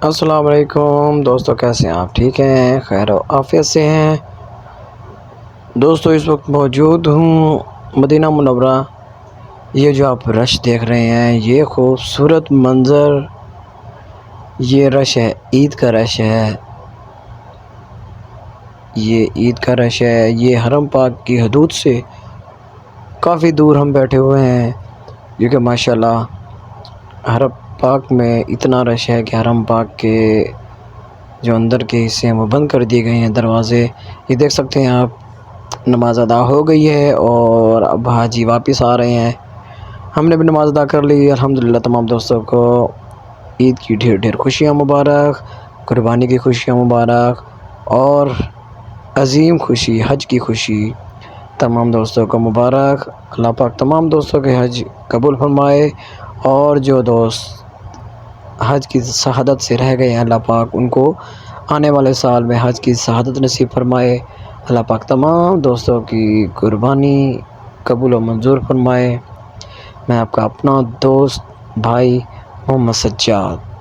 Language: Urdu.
السلام علیکم دوستو، کیسے ہیں آپ؟ ٹھیک ہیں، خیر و عافیت سے ہیں دوستو؟ اس وقت موجود ہوں مدینہ منورہ۔ یہ جو آپ رش دیکھ رہے ہیں، یہ خوبصورت منظر، یہ رش ہے، عید کا رش ہے، یہ عید کا رش ہے۔ یہ حرم پاک کی حدود سے کافی دور ہم بیٹھے ہوئے ہیں، کیونکہ ماشاءاللہ حرم پاک میں اتنا رش ہے کہ حرم پاک کے جو اندر کے حصے ہیں وہ بند کر دیے گئے ہیں دروازے۔ یہ دیکھ سکتے ہیں آپ، نماز ادا ہو گئی ہے اور اب حاجی واپس آ رہے ہیں۔ ہم نے بھی نماز ادا کر لی الحمدللہ۔ تمام دوستوں کو عید کی ڈھیر ڈھیر خوشیاں مبارک، قربانی کی خوشیاں مبارک، اور عظیم خوشی حج کی خوشی تمام دوستوں کو مبارک۔ اللہ پاک تمام دوستوں کے حج قبول فرمائے، اور جو دوست حج کی شہادت سے رہ گئے ہیں، اللہ پاک ان کو آنے والے سال میں حج کی شہادت نصیب فرمائے۔ اللہ پاک تمام دوستوں کی قربانی قبول و منظور فرمائے۔ میں آپ کا اپنا دوست بھائی محمد سجاد۔